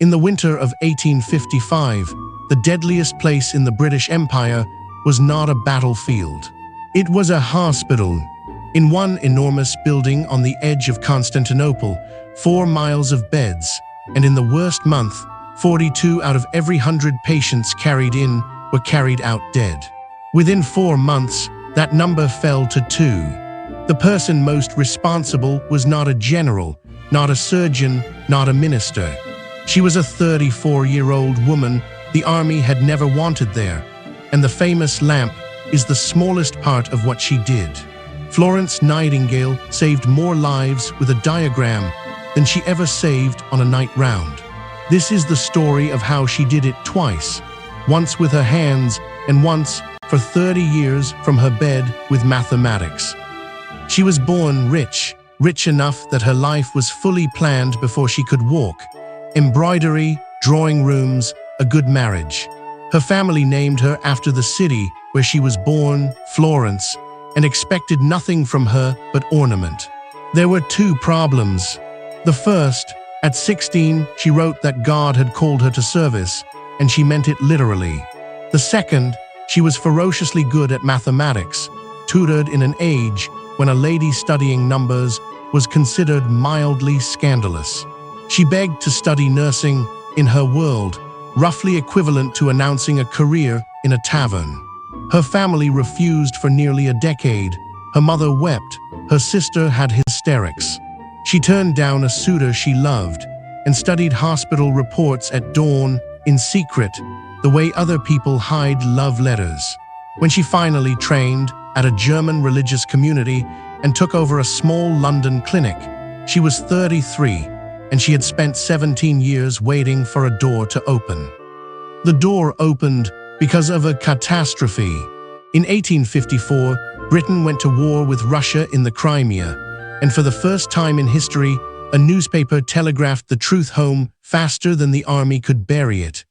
In the winter of 1855, the deadliest place in the British Empire was not a battlefield. It was a hospital. In one enormous building on the edge of Constantinople, 4 miles of beds, and in the worst month, 42 out of every 100 patients carried in were carried out dead. Within 4 months, that number fell to 2. The person most responsible was not a general, not a surgeon, not a minister. She was a 34-year-old woman the army had never wanted there, and the famous lamp is the smallest part of what she did. Florence Nightingale saved more lives with a diagram than she ever saved on a night round. This is the story of how she did it twice, once with her hands and once for 30 years from her bed with mathematics. She was born rich enough that her life was fully planned before she could walk. Embroidery, drawing rooms, a good marriage. Her family named her after the city where she was born, Florence, and expected nothing from her but ornament. There were 2 problems. The first, at 16, she wrote that God had called her to service, and she meant it literally. The second, she was ferociously good at mathematics, tutored in an age when a lady studying numbers was considered mildly scandalous. She begged to study nursing in her world, roughly equivalent to announcing a career in a tavern. Her family refused for nearly a decade. Her mother wept. Her sister had hysterics. She turned down a suitor she loved and studied hospital reports at dawn in secret, the way other people hide love letters. When she finally trained at a German religious community and took over a small London clinic, she was 33, and she had spent 17 years waiting for a door to open. The door opened because of a catastrophe. In 1854, Britain went to war with Russia in the Crimea, and for the first time in history, a newspaper telegraphed the truth home faster than the army could bury it.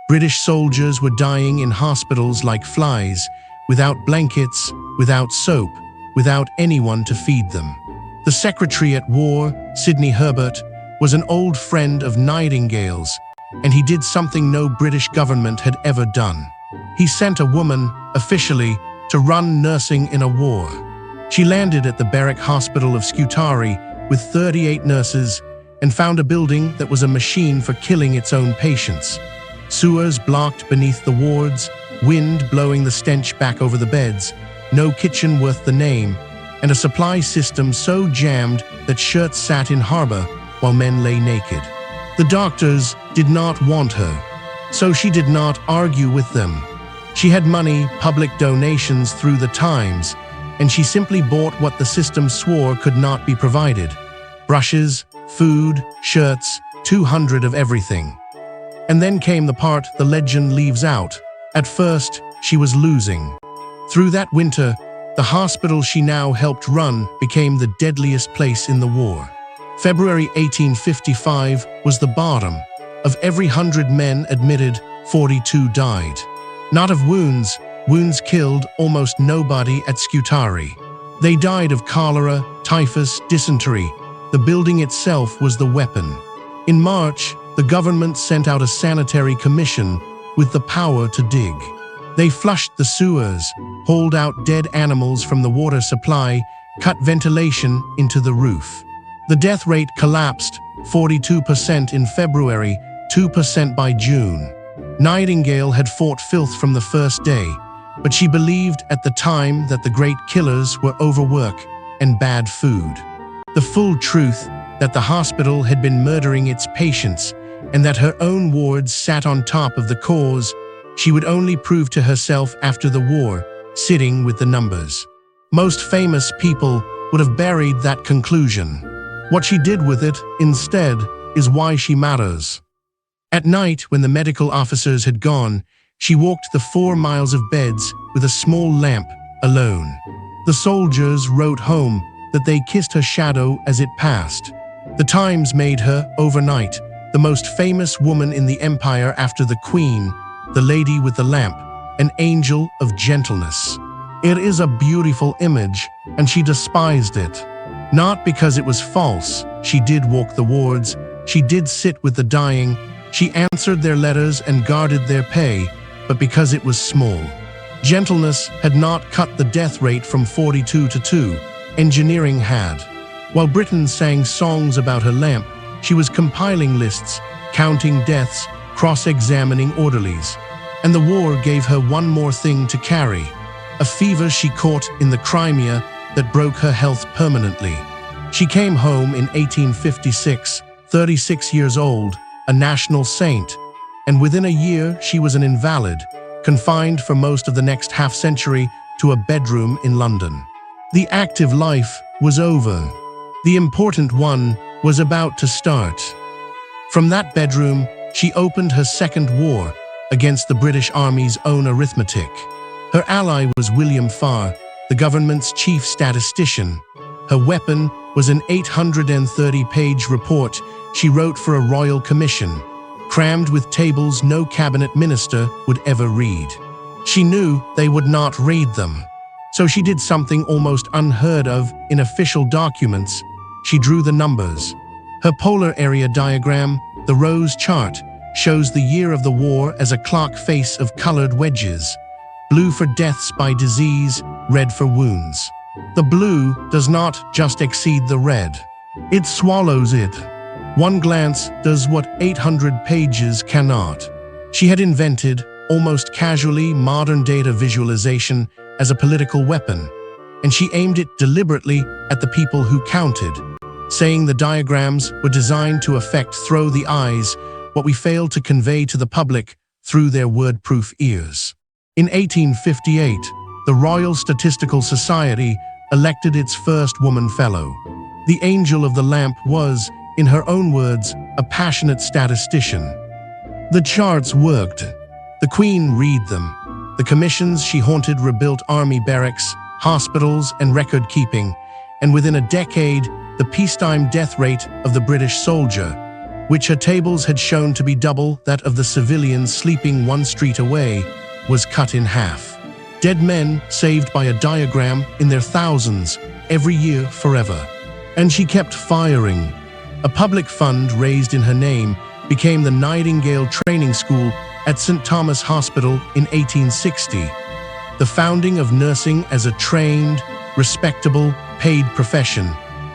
British soldiers were dying in hospitals like flies, without blankets, without soap, without anyone to feed them. The Secretary at War, Sidney Herbert, was an old friend of Nightingale's, and he did something no British government had ever done. He sent a woman, officially, to run nursing in a war. She landed at the barrack hospital of Scutari with 38 nurses and found a building that was a machine for killing its own patients. Sewers blocked beneath the wards, wind blowing the stench back over the beds, no kitchen worth the name, and a supply system so jammed that shirts sat in harbor while men lay naked. The doctors did not want her, so she did not argue with them. She had money, public donations through the Times, and she simply bought what the system swore could not be provided. Brushes, food, shirts, 200 of everything. And then came the part the legend leaves out. At first, she was losing. Through that winter, the hospital she now helped run became the deadliest place in the war. February 1855 was the bottom. Of every 100 men admitted, 42 died. Not of wounds. Wounds killed almost nobody at Scutari. They died of cholera, typhus, dysentery. The building itself was the weapon. In March, the government sent out a sanitary commission with the power to dig. They flushed the sewers, hauled out dead animals from the water supply, cut ventilation into the roof. The death rate collapsed, 42% in February, 2% by June. Nightingale had fought filth from the first day, but she believed at the time that the great killers were overwork and bad food. The full truth that the hospital had been murdering its patients and that her own wards sat on top of the cause, she would only prove to herself after the war, sitting with the numbers. Most famous people would have buried that conclusion. What she did with it, instead, is why she matters. At night, when the medical officers had gone, she walked the 4 miles of beds with a small lamp, alone. The soldiers wrote home that they kissed her shadow as it passed. The Times made her, overnight, the most famous woman in the empire after the Queen, the lady with the lamp, an angel of gentleness. It is a beautiful image, and she despised it. Not because it was false. She did walk the wards, she did sit with the dying, She answered their letters and guarded their pay, but because it was small. Gentleness had not cut the death rate from 42 to 2. Engineering had. While Britain sang songs about her lamp, she was compiling lists, counting deaths, cross-examining orderlies. And the war gave her one more thing to carry, a fever she caught in the Crimea that broke her health permanently. She came home in 1856, 36 years old, a national saint, and within a year she was an invalid, confined for most of the next half-century to a bedroom in London. The active life was over. The important one was about to start. From that bedroom, she opened her second war against the British Army's own arithmetic. Her ally was William Farr, the government's chief statistician. Her weapon was an 830-page report she wrote for a royal commission, crammed with tables no cabinet minister would ever read. She knew they would not read them, so she did something almost unheard of in official documents. She drew the numbers. Her polar area diagram, the rose chart, shows the year of the war as a clock face of colored wedges. Blue for deaths by disease, red for wounds. The blue does not just exceed the red. It swallows it. One glance does what 800 pages cannot. She had invented, almost casually, modern data visualization as a political weapon, and she aimed it deliberately at the people who counted, saying the diagrams were designed to affect through the eyes what we failed to convey to the public through their word-proof ears. In 1858, the Royal Statistical Society elected its first woman fellow. The Angel of the Lamp was, in her own words, a passionate statistician. The charts worked. The Queen read them. The commissions she haunted rebuilt army barracks, hospitals, and record-keeping, and within a decade, the peacetime death rate of the British soldier, which her tables had shown to be double that of the civilians sleeping one street away, was cut in half. Dead men saved by a diagram in their thousands every year forever. And she kept firing. A public fund raised in her name became the Nightingale Training School at St. Thomas Hospital in 1860. The founding of nursing as a trained, respectable, paid profession,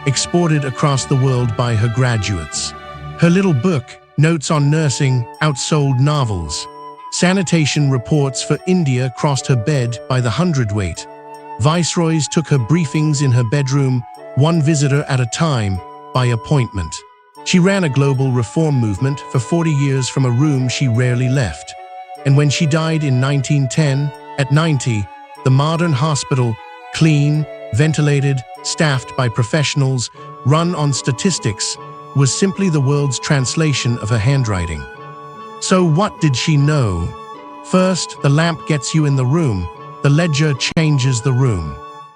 exported across the world by her graduates. Her little book, Notes on Nursing, outsold novels. Sanitation reports for India crossed her bed by the hundredweight. Viceroys took her briefings in her bedroom, one visitor at a time, by appointment. She ran a global reform movement for 40 years from a room she rarely left. And when she died in 1910, at 90, the modern hospital, clean, ventilated, staffed by professionals, run on statistics, was simply the world's translation of her handwriting. So what did she know? First, the lamp gets you in the room. The ledger changes the room.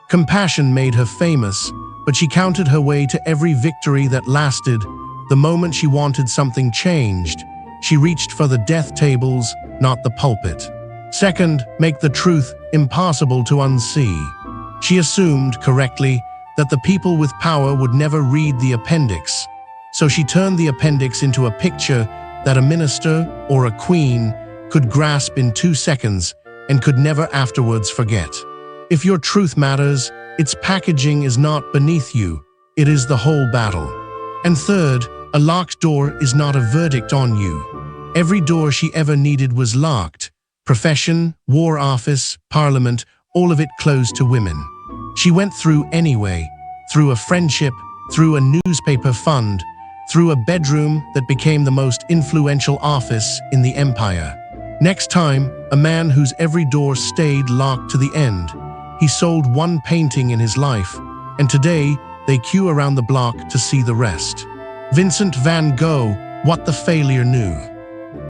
Compassion made her famous, but she counted her way to every victory that lasted. The moment she wanted something changed, she reached for the death tables, not the pulpit. Second, make the truth impossible to unsee. She assumed, correctly, that the people with power would never read the appendix. So she turned the appendix into a picture that a minister or a queen could grasp in 2 seconds and could never afterwards forget. If your truth matters, its packaging is not beneath you, it is the whole battle. And third, a locked door is not a verdict on you. Every door she ever needed was locked. Profession, war office, parliament, all of it closed to women. She went through anyway, through a friendship, through a newspaper fund, through a bedroom that became the most influential office in the empire. Next time, a man whose every door stayed locked to the end. He sold one painting in his life, and today they queue around the block to see the rest. Vincent van Gogh, What the Failure Knew.